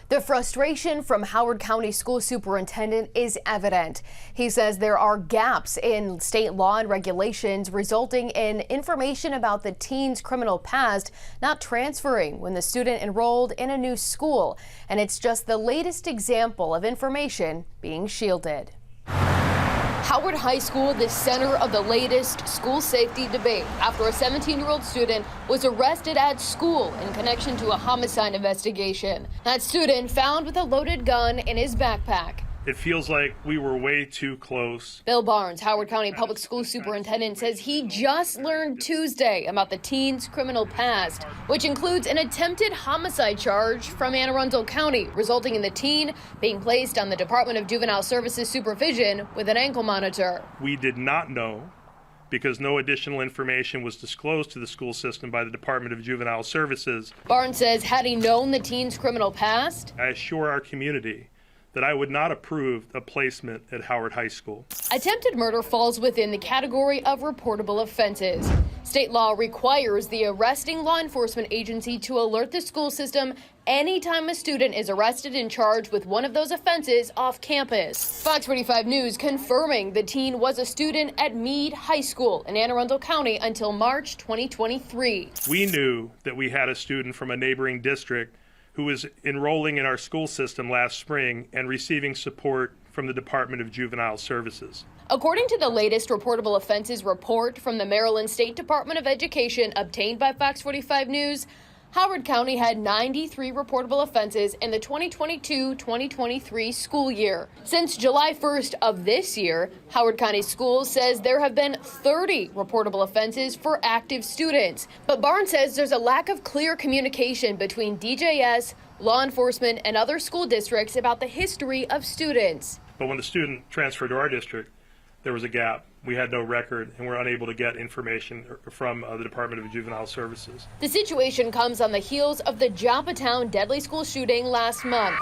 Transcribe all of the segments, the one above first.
The frustration from Howard County School Superintendent is evident. He says there are gaps in state law and regulations resulting in information about the teen's criminal past not transferring when the student enrolled in a new school. And it's just the latest example of information being shielded. Howard High School, the center of the latest school safety debate after a 17-year-old student was arrested at school in connection to a homicide investigation. That student found with a loaded gun in his backpack. It feels like we were way too close. Bill Barnes, Howard County Public School Superintendent, says he just learned Tuesday about the teen's criminal past, which includes an attempted homicide charge from Anne Arundel County, resulting in the teen being placed on the Department of Juvenile Services supervision with an ankle monitor. We did not know because no additional information was disclosed to the school system by the Department of Juvenile Services. Barnes says had he known the teen's criminal past, I assure our community that I would not approve a placement at Howard High School. Attempted murder falls within the category of reportable offenses. State law requires the arresting law enforcement agency to alert the school system anytime a student is arrested and charged with one of those offenses off campus. Fox 45 News confirming the teen was a student at Meade High School in Anne Arundel County until March 2023. We knew that we had a student from a neighboring district who was enrolling in our school system last spring and receiving support from the Department of Juvenile Services. According to the latest reportable offenses report from the Maryland State Department of Education obtained by Fox 45 News, Howard County had 93 reportable offenses in the 2022-2023 school year. Since July 1st of this year, Howard County Schools says there have been 30 reportable offenses for active students. But Barnes says there's a lack of clear communication between DJS, law enforcement, and other school districts about the history of students. But when the student transferred to our district, there was a gap. We had no record and were unable to get information from the Department of Juvenile Services. The situation comes on the heels of the Joppatown deadly school shooting last month.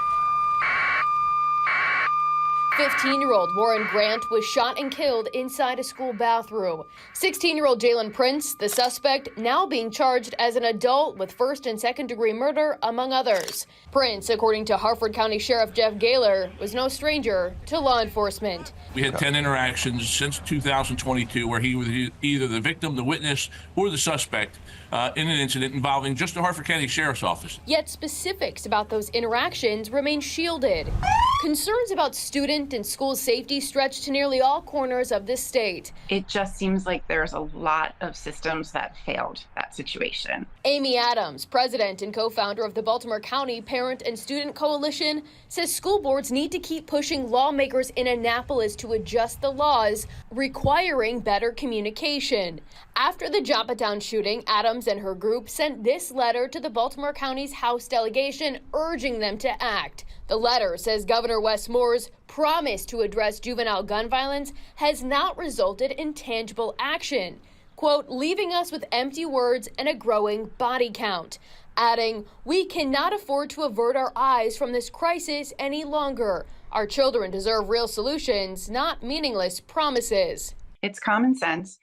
15-year-old Warren Grant was shot and killed inside a school bathroom. 16-year-old Jalen Prince, the suspect, now being charged as an adult with first and second-degree murder, among others. Prince, according to Harford County Sheriff Jeff Gaylor, was no stranger to law enforcement. We had 10 interactions since 2022 where he was either the victim, the witness, or the suspect in an incident involving just the Harford County Sheriff's Office. Yet specifics about those interactions remain shielded. Concerns about student and school safety stretch to nearly all corners of this state. It just seems like there's a lot of systems that failed that situation. Amy Adams, president and co-founder of the Baltimore County Parent and Student Coalition, says school boards need to keep pushing lawmakers in Annapolis to adjust the laws, requiring better communication. After the Joppatown shooting, Adams and her group sent this letter to the Baltimore County's House delegation urging them to act. The letter says Governor Wes Moore's promise to address juvenile gun violence has not resulted in tangible action. Quote, leaving us with empty words and a growing body count. Adding, we cannot afford to avert our eyes from this crisis any longer. Our children deserve real solutions, not meaningless promises. It's common sense.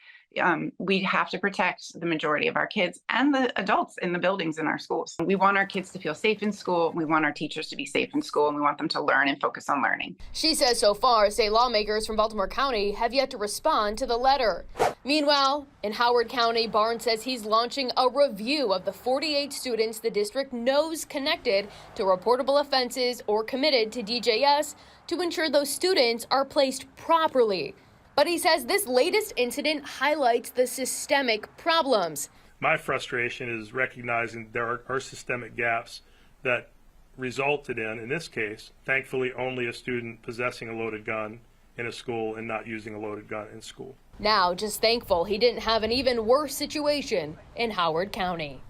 We have to protect the majority of our kids and the adults in the buildings in our schools. We want our kids to feel safe in school. We want our teachers to be safe in school, and we want them to learn and focus on learning. She says so far, state lawmakers from Baltimore County have yet to respond to the letter. Meanwhile, in Howard County, Barnes says he's launching a review of the 48 students the district knows connected to reportable offenses or committed to DJS to ensure those students are placed properly. But he says this latest incident highlights the systemic problems. My frustration is recognizing there are systemic gaps that resulted in this case, thankfully only a student possessing a loaded gun in a school and not using a loaded gun in school. Now, just thankful he didn't have an even worse situation in Howard County.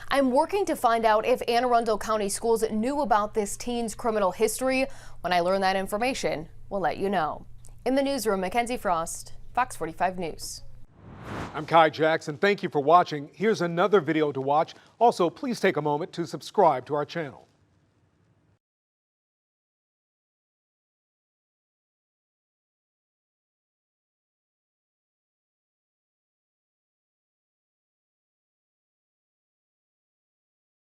I'm working to find out if Anne Arundel County schools knew about this teen's criminal history. When I learn that information, we'll let you know. In the newsroom, Mackenzie Frost, Fox 45 News. I'm Kai Jackson. Thank you for watching. Here's another video to watch. Also, please take a moment to subscribe to our channel.